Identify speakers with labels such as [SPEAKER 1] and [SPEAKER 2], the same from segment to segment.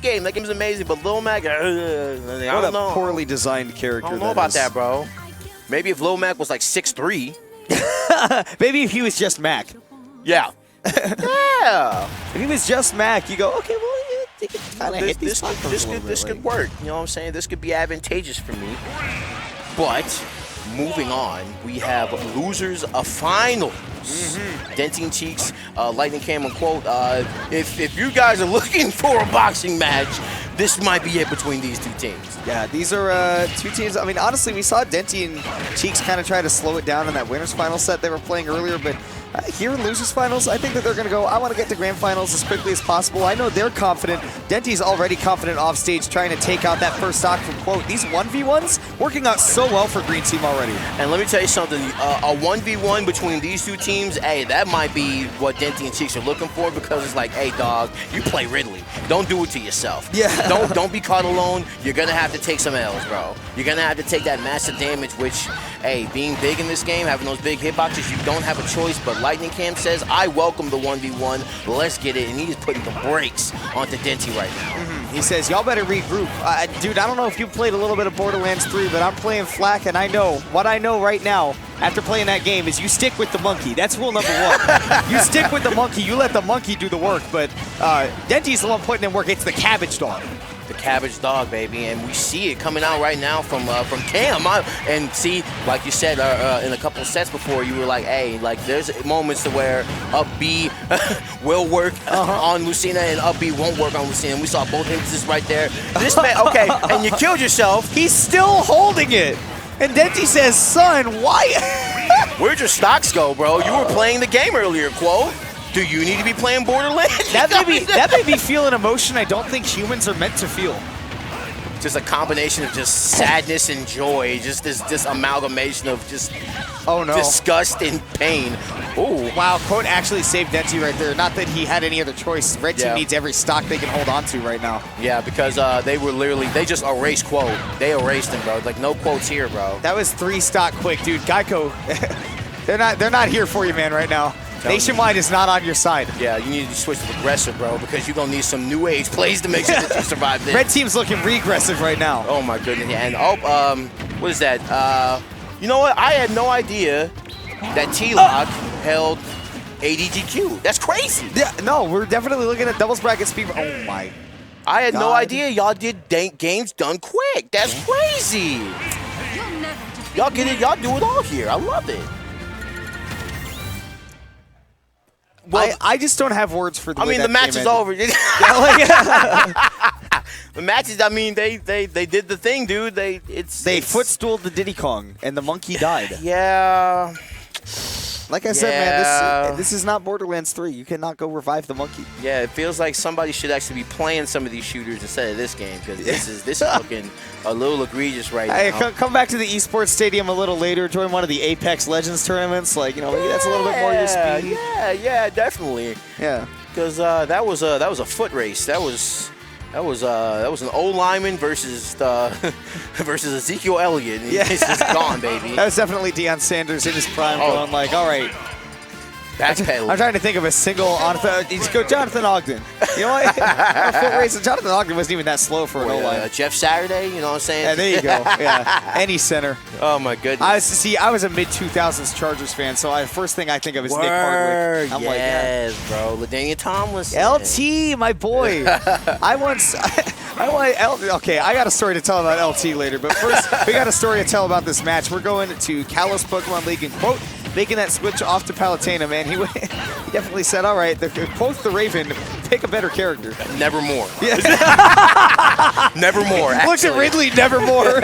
[SPEAKER 1] game. That game's amazing, but Lil Mac, I
[SPEAKER 2] What
[SPEAKER 1] don't know.
[SPEAKER 2] a poorly designed character.
[SPEAKER 1] I don't know about that, bro. Maybe if Lil Mac was like 6'3".
[SPEAKER 2] Maybe if he was just Mac.
[SPEAKER 1] Yeah. Yeah.
[SPEAKER 2] If he was just Mac, you go, okay, well, he could kind of hit these
[SPEAKER 1] This could work. You know what I'm saying? This could be advantageous for me. But moving on, we have losers of finals. Denti and Cheeks, LightningCam and Quote. If you guys are looking for a boxing match, this might be it between these two teams.
[SPEAKER 2] Yeah, these are two teams. I mean, honestly, we saw Denti and Cheeks kind of try to slow it down in that winners final set they were playing earlier, but here in losers finals, I think that they're going to go, I want to get to grand finals as quickly as possible. I know they're confident. Denti's already confident off stage trying to take out that first stock from Quote. These 1v1s working out so well for Green Team already.
[SPEAKER 1] And let me tell you something, a 1v1 between these two teams, hey, that might be what Denti and Cheeks are looking for, because it's like, hey, dog, you play Ridley. Don't do it to yourself.
[SPEAKER 2] Yeah.
[SPEAKER 1] Don't be caught alone. You're going to have to take some L's, bro. You're going to have to take that massive damage, which, hey, being big in this game, having those big hitboxes, you don't have a choice. But LightningCam says, I welcome the 1v1. Let's get it. And he is putting the brakes onto Denti right now.
[SPEAKER 2] He says, y'all better regroup. Dude, I don't know if you played a little bit of Borderlands 3, but I'm playing Flak, and I know, what I know right now, after playing that game, is you stick with the monkey. That's rule number one. You stick with the monkey. You let the monkey do the work. But Denti's the one putting in work. It's the cabbage dog.
[SPEAKER 1] The cabbage dog, baby, and we see it coming out right now from Cam. And see, like you said in a couple of sets before, you were like, hey, like there's moments to where up B will work on Lucina and up B won't work on Lucina. And we saw both instances right there. This man, okay, and you killed yourself.
[SPEAKER 2] He's still holding it. And Denti says, son, why?
[SPEAKER 1] Where'd your stocks go, bro? You were playing the game earlier, Quo. Do you need to be playing Borderlands?
[SPEAKER 2] That made me feel an emotion I don't think humans are meant to feel.
[SPEAKER 1] Just a combination of just sadness and joy, just this amalgamation of just disgust and pain. Ooh.
[SPEAKER 2] Wow, Quote actually saved Denti right there. Not that he had any other choice. Red team needs every stock they can hold on to right now.
[SPEAKER 1] Yeah, because they just erased Quote. They erased him, bro. Like, no Quotes here, bro.
[SPEAKER 2] That was 3 stock quick, dude. Geico, they're not here for you, man, right now. Nationwide is not on your side.
[SPEAKER 1] Yeah, you need to switch to aggressive, bro, because you're going to need some new age plays to make sure that you survive this.
[SPEAKER 2] Red team's looking regressive right now.
[SPEAKER 1] Oh, my goodness. And, what is that? You know what? I had no idea that T-Lock held ADGQ. That's crazy.
[SPEAKER 2] Yeah, no, we're definitely looking at doubles bracket speed. Oh, my
[SPEAKER 1] I had no idea y'all did games done quick. That's crazy. Y'all get it. Y'all do it all here. I love it.
[SPEAKER 2] Well, I just don't have words for the
[SPEAKER 1] the match is over. The match is, they did the thing, dude. They
[SPEAKER 2] footstooled the Diddy Kong, and the monkey died.
[SPEAKER 1] Yeah.
[SPEAKER 2] Like I said, man, this is not Borderlands 3. You cannot go revive the monkey.
[SPEAKER 1] Yeah, it feels like somebody should actually be playing some of these shooters instead of this game, because this is looking a little egregious right now.
[SPEAKER 2] Come back to the Esports Stadium a little later. Join one of the Apex Legends tournaments. Like, maybe that's a little bit more your speed.
[SPEAKER 1] Yeah, definitely.
[SPEAKER 2] Yeah.
[SPEAKER 1] Because that was a foot race. That was an old lineman versus versus Ezekiel Elliott. It's just gone, baby.
[SPEAKER 2] That was definitely Deion Sanders in his prime, going like, all right.
[SPEAKER 1] Backpedaling.
[SPEAKER 2] I'm trying to think of a single Jonathan Ogden. You know what? Foot race. Jonathan Ogden wasn't even that slow for an O-line.
[SPEAKER 1] Jeff Saturday, you know what I'm saying?
[SPEAKER 2] Yeah, there you go. Yeah, any center.
[SPEAKER 1] Oh my goodness.
[SPEAKER 2] I was a mid-2000s Chargers fan, so the first thing I think of is Nick Hardwick. I'm
[SPEAKER 1] bro. LaDainian Tomlinson.
[SPEAKER 2] LT, my boy. Okay, I got a story to tell about LT later, but first we got a story to tell about this match. We're going to Kalos Pokemon League and Quote making that switch off to Palutena, man. He definitely said, all right, Quote the Raven, pick a better character.
[SPEAKER 1] Nevermore. Yeah. Nevermore.
[SPEAKER 2] Looked at Ridley, Nevermore.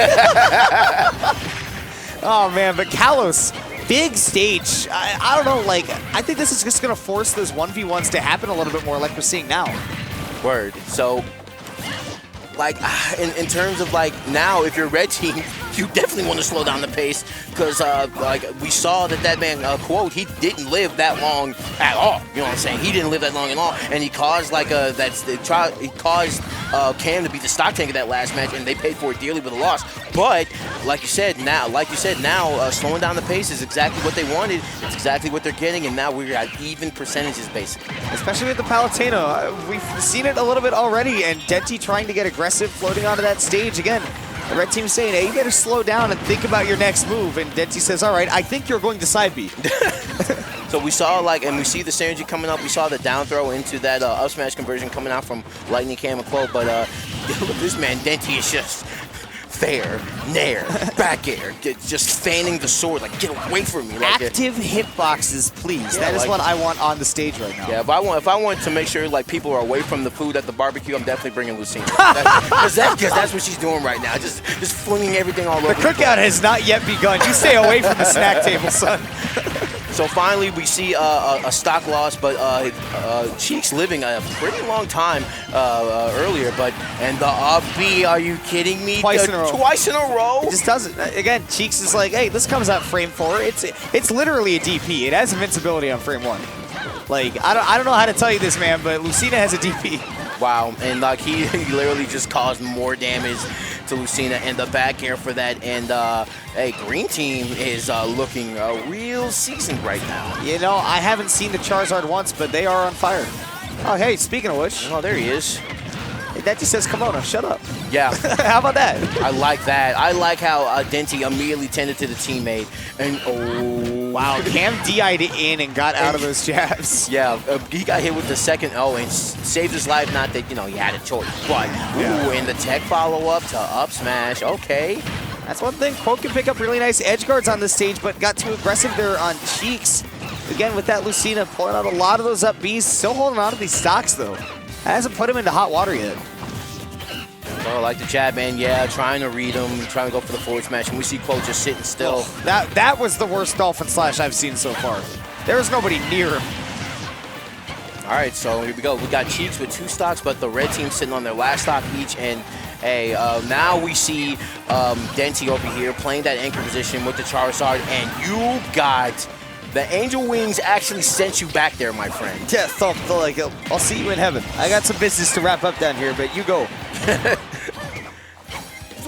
[SPEAKER 2] Oh, man, but Kalos, big stage. I don't know, I think this is just going to force those 1v1s to happen a little bit more like we're seeing now.
[SPEAKER 1] Word. So, in terms of, now, if you're red team, you definitely want to slow down the pace because like we saw that man quote, he didn't live that long at all. You know what I'm saying? He didn't live that long at all, and he caused like he caused Cam to be the stock tank of that last match, and they paid for it dearly with a loss. But like you said, now slowing down the pace is exactly what they wanted. It's exactly what they're getting, and now we're at even percentages basically.
[SPEAKER 2] Especially with the Palatino, we've seen it a little bit already, and Denti trying to get aggressive, floating onto that stage again. The red team's saying, hey, you better slow down and think about your next move. And Denti says, all right, I think you're going to side B.
[SPEAKER 1] So we saw and we see the synergy coming up. We saw the down throw into that up smash conversion coming out from LightningCam and Quote. But look, this man, Denti, is just fair, nair, back air, just fanning the sword. Like, get away from me. Like,
[SPEAKER 2] active hitboxes, please.
[SPEAKER 1] Yeah,
[SPEAKER 2] that is what I want on the stage right now.
[SPEAKER 1] Yeah, if I want to make sure like people are away from the food at the barbecue, I'm definitely bringing Lucina. Because that's what she's doing right now. Just flinging everything all over.
[SPEAKER 2] The cookout has not yet begun. You stay away from the snack table, son.
[SPEAKER 1] So finally, we see a stock loss, but Cheeks living a pretty long time earlier. And the up B, are you kidding me?
[SPEAKER 2] Twice in a row.
[SPEAKER 1] Twice in a row?
[SPEAKER 2] It just doesn't. Again, Cheeks is like, hey, this comes out frame 4. It's literally a DP. It has invincibility on frame 1. Like, I don't know how to tell you this, man, but Lucina has a DP.
[SPEAKER 1] Wow, and like he literally just caused more damage to Lucina and the back air for that. And hey, green team is looking real seasoned right now.
[SPEAKER 2] You know, I haven't seen the Charizard once, but they are on fire. Oh, hey, speaking of which.
[SPEAKER 1] Oh, there he is.
[SPEAKER 2] That just says Kimono, shut up.
[SPEAKER 1] Yeah.
[SPEAKER 2] How about that?
[SPEAKER 1] I like that. I like how Denti immediately tended to the teammate. And oh.
[SPEAKER 2] Wow, Cam DI'd in and got out of those jabs.
[SPEAKER 1] Yeah, he got hit with the second and saved his life. Not that, you know, he had a choice. But, ooh, and the tech follow-up to up smash. Okay.
[SPEAKER 2] That's one thing. Quote can pick up really nice edge guards on this stage, but got too aggressive there on Cheeks. Again, with that Lucina, pulling out a lot of those up Bs. Still holding on to these stocks, though. That hasn't put him into hot water yet.
[SPEAKER 1] Oh, like the jab, man. Yeah, trying to read him, trying to go for the forward smash. And we see Quote just sitting still.
[SPEAKER 2] Oh, that was the worst Dolphin Slash I've seen so far. There was nobody near him.
[SPEAKER 1] All right, so here we go. We got Cheeks with 2 stocks, but the red team sitting on their last stock each. And hey, now we see Denti over here playing that anchor position with the Charizard, and you got the Angel Wings actually sent you back there, my friend.
[SPEAKER 2] Yeah, like, I'll see you in heaven. I got some business to wrap up down here, but you go.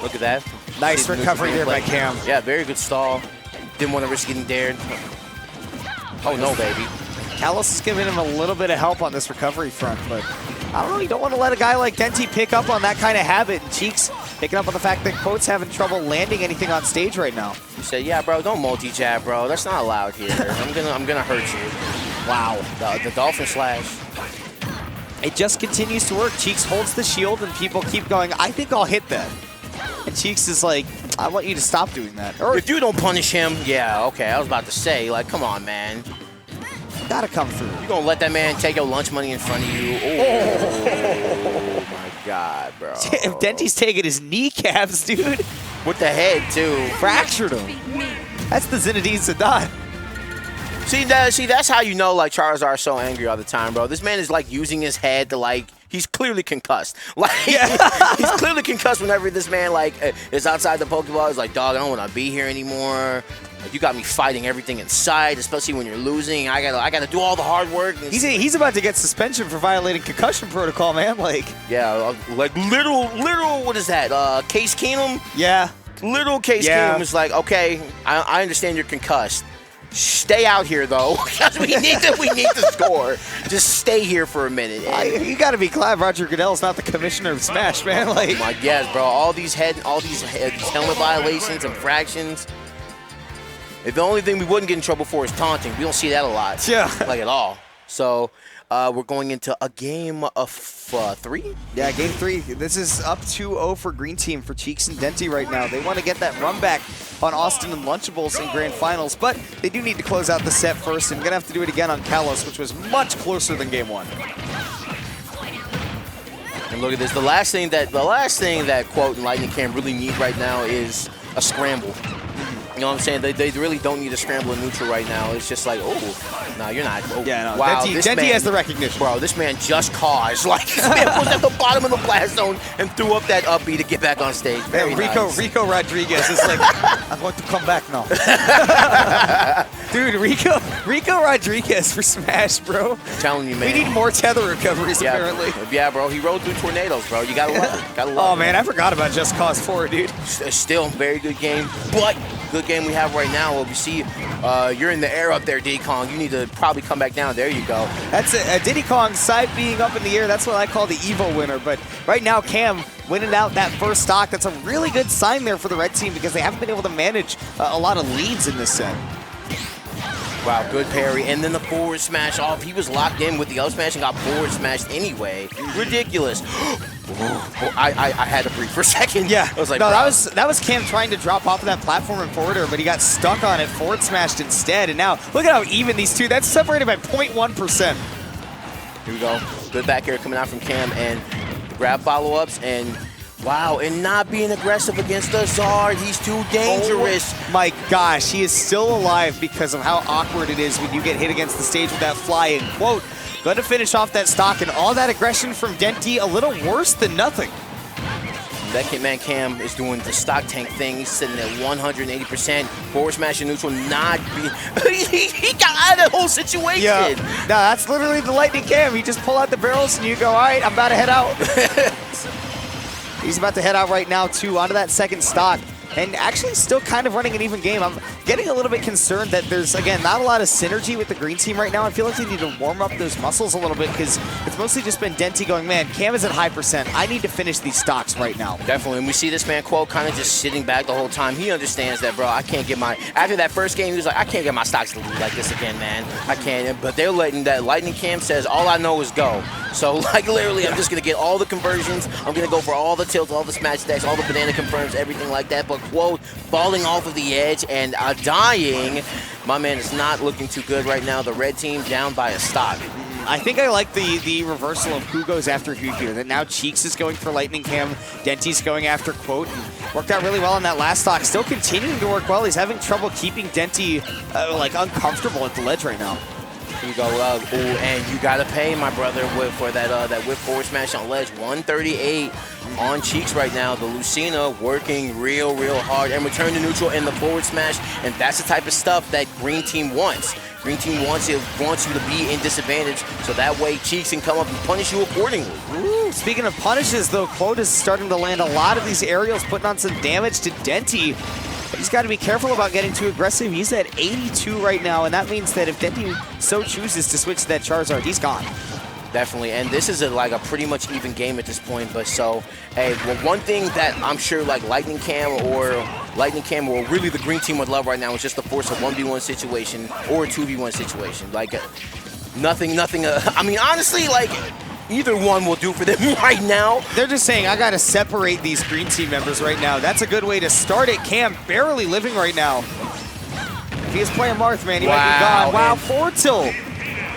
[SPEAKER 1] Look at that.
[SPEAKER 2] Nice recovery there by Cam.
[SPEAKER 1] Yeah, very good stall. Didn't want to risk getting dared. Oh, no, baby.
[SPEAKER 2] Kalos is giving him a little bit of help on this recovery front, but I don't know. You don't want to let a guy like Denti pick up on that kind of habit. And Cheeks picking up on the fact that Quote's having trouble landing anything on stage right now.
[SPEAKER 1] You said, yeah, bro, don't multi-jab, bro. That's not allowed here. I'm gonna hurt you. Wow. The Dolphin Slash.
[SPEAKER 2] It just continues to work. Cheeks holds the shield, and people keep going, I think I'll hit that. And Cheeks is like, I want you to stop doing that. Or
[SPEAKER 1] if you don't punish him, yeah, okay. I was about to say, like, come on, man.
[SPEAKER 2] Gotta come through.
[SPEAKER 1] You gonna let that man take your lunch money in front of you? Oh my God, bro.
[SPEAKER 2] If Denti's taking his kneecaps, dude.
[SPEAKER 1] With the head, too.
[SPEAKER 2] Fractured him. That's the Zinedine Zidane.
[SPEAKER 1] See, that's how you know, like, Charizard is so angry all the time, bro. This man is, like, using his head to, like, he's clearly concussed. Like, he's clearly concussed whenever this man, like, is outside the Pokeball. He's like, dog, I don't want to be here anymore. Like, you got me fighting everything inside, especially when you're losing. I gotta do all the hard work.
[SPEAKER 2] He's about to get suspension for violating concussion protocol, man. Like,
[SPEAKER 1] yeah, like literal. What is that? Case Keenum?
[SPEAKER 2] Yeah.
[SPEAKER 1] Little Case Keenum is like, okay, I understand you're concussed. Stay out here though, because we need to score. Just stay here for a minute.
[SPEAKER 2] You got to be glad Roger Goodell's not the commissioner of Smash, man. Like,
[SPEAKER 1] my guess, bro. All these helmet violations, infractions. If the only thing we wouldn't get in trouble for is taunting, we don't see that a lot.
[SPEAKER 2] Yeah,
[SPEAKER 1] like at all. So we're going into a game of 3.
[SPEAKER 2] Yeah, game 3. This is up 2-0 for Green Team for Cheeks and Denti right now. They want to get that run back on Austin and Lunchables in Grand Finals, but they do need to close out the set first, and gonna have to do it again on Kalos, which was much closer than game 1.
[SPEAKER 1] And look at this. The last thing that Quote and LightningCam really need right now is a scramble. You know what I'm saying? They really don't need to scramble in neutral right now. It's just like, oh, no, you're not. Oh,
[SPEAKER 2] yeah, no.
[SPEAKER 1] wow,
[SPEAKER 2] Denti has the recognition.
[SPEAKER 1] Bro, this man just caused. Like, this man was at the bottom of the blast zone and threw up that up B to get back on stage. Very nice.
[SPEAKER 2] Rico Rodriguez is like, I'm going to come back now. Dude, Rico Rodriguez for Smash, bro.
[SPEAKER 1] I'm telling you, man.
[SPEAKER 2] We need more tether recoveries, apparently.
[SPEAKER 1] Yeah, bro. He rode through tornadoes, bro. You gotta love it. Gotta love it.
[SPEAKER 2] Oh, man, I forgot about Just Cause 4, dude.
[SPEAKER 1] Still, very good game, but good game we have right now. We see you're in the air up there, Diddy Kong. You need to probably come back down. There you go.
[SPEAKER 2] That's it. Diddy Kong side being up in the air. That's what I call the Evo winner. But right now, Cam winning out that first stock. That's a really good sign there for the red team because they haven't been able to manage a lot of leads in this set.
[SPEAKER 1] Wow, good parry. And then the forward smash off. He was locked in with the up smash and got forward smashed anyway. Ridiculous. I had to breathe for a second.
[SPEAKER 2] Yeah.
[SPEAKER 1] I was like,
[SPEAKER 2] no,
[SPEAKER 1] bro.
[SPEAKER 2] that was Cam trying to drop off of that platform and forwarder, but he got stuck on it, forward smashed instead. And now, look at how even these two, that's separated by 0.1%.
[SPEAKER 1] Here we go. Good back air coming out from Cam and the grab follow-ups and wow, and not being aggressive against the Zard. He's too dangerous.
[SPEAKER 2] Oh my gosh, he is still alive because of how awkward it is when you get hit against the stage with that fly. And quote, going to finish off that stock and all that aggression from Denti, a little worse than nothing.
[SPEAKER 1] That man Cam is doing the stock tank thing. He's sitting at 180%. Forward smash in neutral, not be. he got out of that whole situation.
[SPEAKER 2] Yeah, no, that's literally the LightningCam. You just pull out the barrels and you go, all right, I'm about to head out. He's about to head out right now, too, onto that second stock. And actually still kind of running an even game. I'm getting a little bit concerned that there's, again, not a lot of synergy with the green team right now. I feel like they need to warm up those muscles a little bit because it's mostly just been Denti going, man, Cam is at high percent. I need to finish these stocks right now.
[SPEAKER 1] Definitely. And we see this man, Quote, kind of just sitting back the whole time. He understands that, bro, I can't get my... After that first game, he was like, I can't get my stocks to lead like this again, man. I can't. But they're letting that LightningCam says, all I know is go. So, like, literally, I'm just going to get all the conversions. I'm going to go for all the tilts, all the smash stacks, all the banana confirms, everything like that. But, Quote, falling off of the edge and dying. My man is not looking too good right now. The red team down by a stock.
[SPEAKER 2] I think I like the reversal of who goes after who here. That now Cheeks is going for LightningCam, Denti's going after Quote. And worked out really well on that last stock. Still continuing to work well. He's having trouble keeping Denti like uncomfortable at the ledge right now.
[SPEAKER 1] Here you go, ooh, and you gotta pay, my brother, for that whip forward smash on ledge. 138 on Cheeks right now. The Lucina working real hard and return to neutral in the forward smash, and that's the type of stuff that green team wants. Green team wants you to be in disadvantage, so that way Cheeks can come up and punish you accordingly.
[SPEAKER 2] Ooh, speaking of punishes, though, Quote is starting to land a lot of these aerials, putting on some damage to Denti. He's got to be careful about getting too aggressive. He's at 82 right now, and that means that if Denti so chooses to switch to that Charizard, he's gone.
[SPEAKER 1] Definitely, and this is like a pretty much even game at this point. But so, hey, well, one thing that I'm sure like LightningCam or really the green team would love right now is just to force a 1v1 situation or a 2v1 situation. Like nothing. I mean, honestly, like either one will do for them right now.
[SPEAKER 2] They're just saying, I got to separate these green team members right now. That's a good way to start it. Cam barely living right now. If he is playing Marth, man, he might be gone. Wow, forward tilt.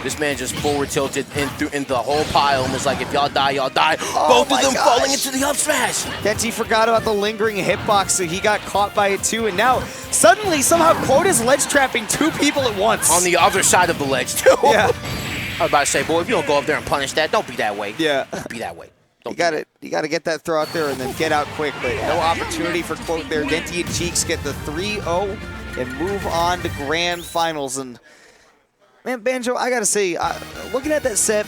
[SPEAKER 1] This man just forward tilted in the whole pile and was like, if y'all die, y'all die.
[SPEAKER 2] Oh,
[SPEAKER 1] both of them falling into the up smash.
[SPEAKER 2] Denti forgot about the lingering hitbox, so he got caught by it too. And now, suddenly, somehow, Quote is ledge trapping two people at once.
[SPEAKER 1] On the other side of the ledge, too.
[SPEAKER 2] Yeah.
[SPEAKER 1] I was about to say, boy, if you don't go up there and punish that, don't be that way.
[SPEAKER 2] Yeah.
[SPEAKER 1] Don't be that way.
[SPEAKER 2] You got to get that throw out there and then get out quick, but no opportunity for Quote there. Denti and Cheeks get the 3-0 and move on to grand finals. And man, Banjo, I got to say, looking at that set,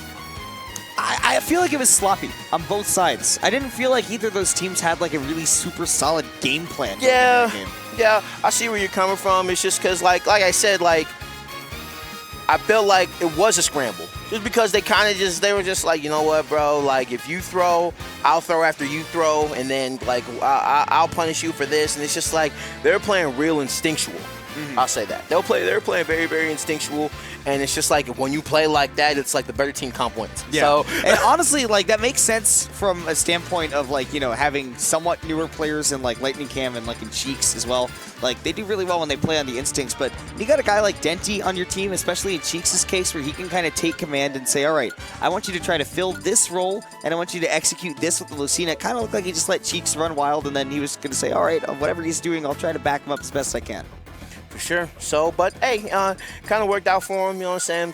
[SPEAKER 2] I feel like it was sloppy on both sides. I didn't feel like either of those teams had like a really super solid game plan.
[SPEAKER 1] Yeah, I see where you're coming from. It's just because, like I said, like, I felt like it was a scramble. Just because they were just like, you know what, bro, like, if you throw, I'll throw after you throw, and then, like, I'll punish you for this. And it's just like, they're playing real instinctual. I'll say that. They're playing very, very instinctual, and it's just like when you play like that, it's like the better team comp wins.
[SPEAKER 2] Yeah.
[SPEAKER 1] So,
[SPEAKER 2] and honestly, like, that makes sense from a standpoint of, like, you know, having somewhat newer players in like LightningCam and like in Cheeks as well. Like, they do really well when they play on the instincts, but you got a guy like Denti on your team, especially in Cheeks' case, where he can kind of take command and say, all right, I want you to try to fill this role, and I want you to execute this with the Lucina. It kind of looked like he just let Cheeks run wild, and then he was going to say, all right, whatever he's doing, I'll try to back him up as best I can.
[SPEAKER 1] For sure. So, but hey, kind of worked out for him, you know what I'm saying?